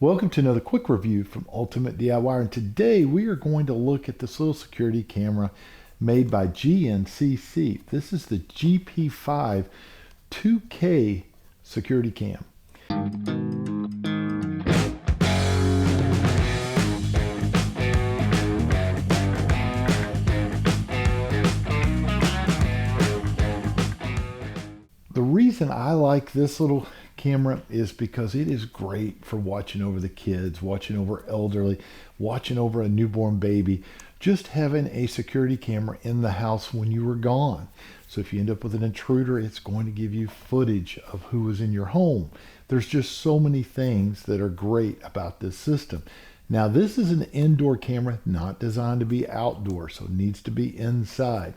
Welcome to another quick review from Ultimate DIY, and today we are going to look at this little security camera made by GNCC. This is the GP5 2K security cam. The reason I like this little camera is because it is great for watching over the kids, watching over elderly, watching over a newborn baby, just having a security camera in the house when you were gone. So if you end up with an intruder, it's going to give you footage of who was in your home. There's just so many things that are great about this system. Now, this is an indoor camera, not designed to be outdoor, so it needs to be inside.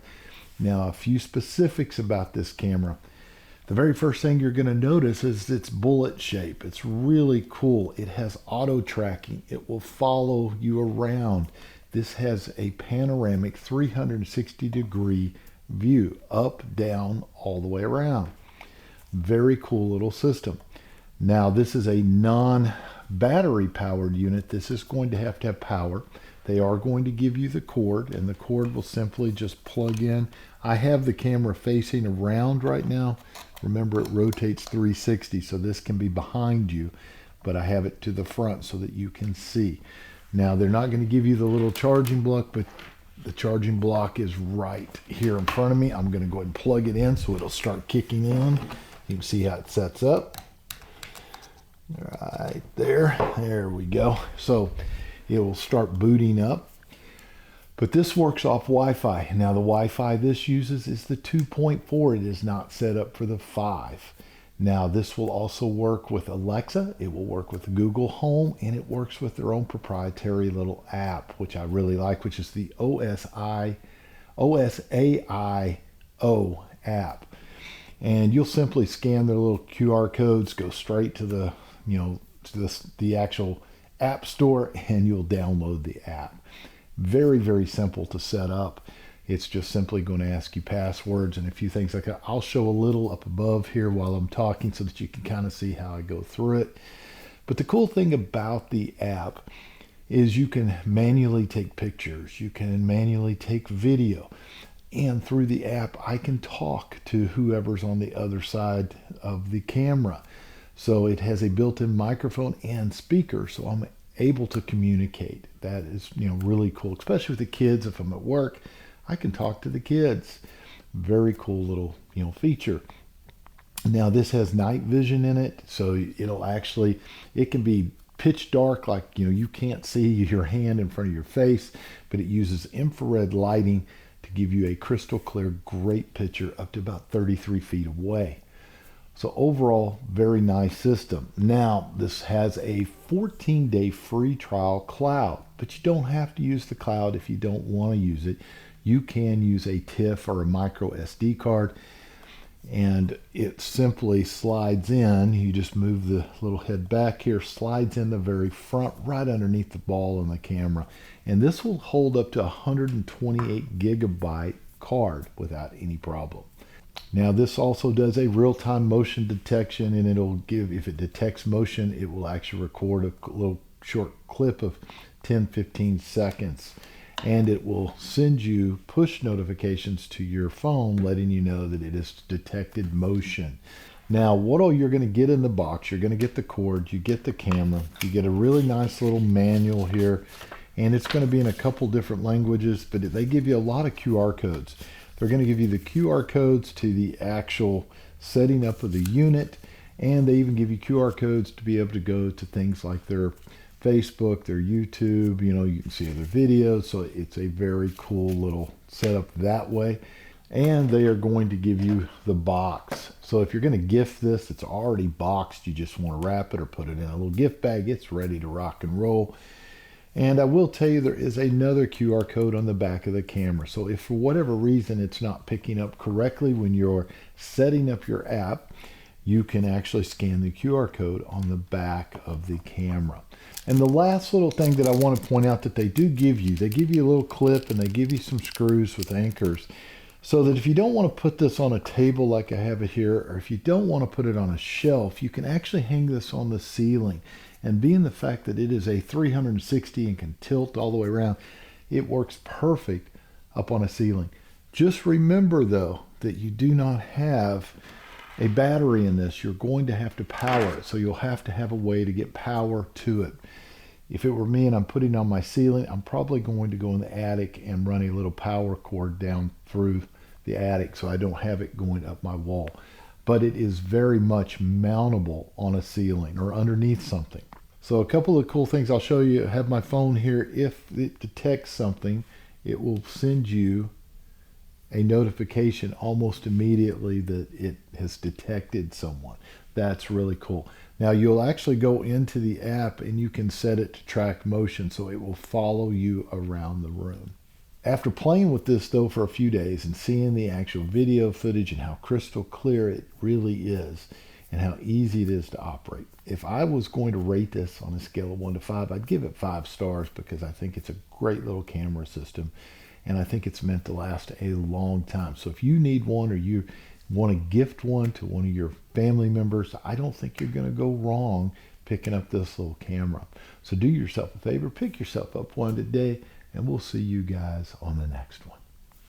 Now, a few specifics about this camera. The very first thing you're going to notice is its bullet shape. It's really cool. It has auto tracking. It will follow you around. This has a panoramic 360-degree view, up, down, all the way around. Very cool little system. Now, this is a non-battery powered unit. This is going to have power. They are going to give you the cord, and the cord will simply just plug in. I have the camera facing around right now. Remember, it rotates 360, so this can be behind you, but I have it to the front so that you can see. Now, they're not going to give you the little charging block, but the charging block is right here in front of me. I'm going to go ahead and plug it in so it'll start kicking in. You can see how it sets up. Right there. There we go. So it will start booting up. But this works off Wi-Fi. Now, the Wi-Fi this uses is the 2.4. It is not set up for the 5. Now, this will also work with Alexa. It will work with Google Home, and it works with their own proprietary little app, which I really like, which is the OSAIO app. And you'll simply scan their little QR codes, go straight to the actual app store, and you'll download the app. Very, very simple to set up. It's just simply going to ask you passwords and a few things like that. I'll show a little up above here while I'm talking so that you can kind of see how I go through it. But the cool thing about the app is you can manually take pictures. You can manually take video. And through the app, I can talk to whoever's on the other side of the camera. So it has a built-in microphone and speaker, so I'm able to communicate. That is, really cool, especially with the kids. If I'm at work, I can talk to the kids. Very cool little, feature. Now, this has night vision in it, so it can be pitch dark, like, you can't see your hand in front of your face, but it uses infrared lighting to give you a crystal clear, great picture up to about 33 feet away. So overall, very nice system. Now, this has a 14-day free trial cloud, but you don't have to use the cloud if you don't want to use it. You can use a TIFF or a micro SD card, and it simply slides in. You just move the little head back here, slides in the very front, right underneath the ball in the camera. And this will hold up to a 128 gigabyte card without any problem. Now, this also does a real-time motion detection, and it'll give, if it detects motion, it will actually record a little short clip of 10-15 seconds, and it will send you push notifications to your phone letting you know that it has detected motion. Now, what all you're going to get in the box, you're going to get the cord, you get the camera, you get a really nice little manual here, and it's going to be in a couple different languages, but they give you a lot of QR codes. They're going to give you the QR codes to the actual setting up of the unit, and they even give you QR codes to be able to go to things like their Facebook, their YouTube, you can see other videos. So it's a very cool little setup that way. And they are going to give you the box. So if you're going to gift this, it's already boxed. You just want to wrap it or put it in a little gift bag. It's ready to rock and roll. And I will tell you, there is another QR code on the back of the camera. So if for whatever reason it's not picking up correctly when you're setting up your app, you can actually scan the QR code on the back of the camera. And the last little thing that I want to point out that they give you a little clip, and they give you some screws with anchors. So that if you don't want to put this on a table like I have it here, or if you don't want to put it on a shelf, you can actually hang this on the ceiling. And being the fact that it is a 360 and can tilt all the way around, it works perfect up on a ceiling. Just remember though that you do not have a battery in this. You're going to have to power it, so you'll have to have a way to get power to it. If it were me and I'm putting it on my ceiling, I'm probably going to go in the attic and run a little power cord down through the attic so I don't have it going up my wall. But it is very much mountable on a ceiling or underneath something. So a couple of cool things I'll show you. I have my phone here. If it detects something, it will send you a notification almost immediately that it has detected someone. That's really cool. Now you'll actually go into the app and you can set it to track motion, so it will follow you around the room. After playing with this though for a few days and seeing the actual video footage and how crystal clear it really is and how easy it is to operate, if I was going to rate this on a scale of 1 to 5, I'd give it 5 stars because I think it's a great little camera system. And I think it's meant to last a long time. So if you need one or you want to gift one to one of your family members, I don't think you're going to go wrong picking up this little camera. So do yourself a favor, pick yourself up one today, and we'll see you guys on the next one.